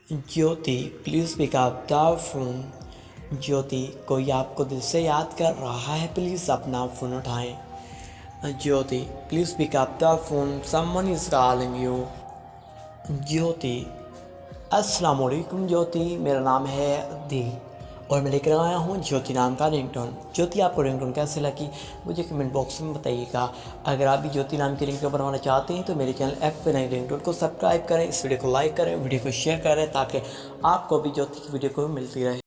Jyoti please pick up the phone. Jyoti कोई आपको दिल से याद कर रहा है, प्लीज़ अपना फ़ोन उठाएं। Jyoti please pick up the phone, someone is calling you. Jyoti अस्सलाम वालेकुम ज्योति, मेरा नाम है दी और मैं लेकर आया हूँ ज्योति नाम का रिंगटोन। ज्योति आपको रिंगटोन कैसे लगी मुझे कमेंट बॉक्स में बताइएगा। अगर आप भी ज्योति नाम की रिंगटोन बनवाना चाहते हैं तो मेरे चैनल F9 रिंगटोन को सब्सक्राइब करें, इस वीडियो को लाइक करें, वीडियो को शेयर करें ताकि आपको भी ज्योति की वीडियो को मिलती रहे।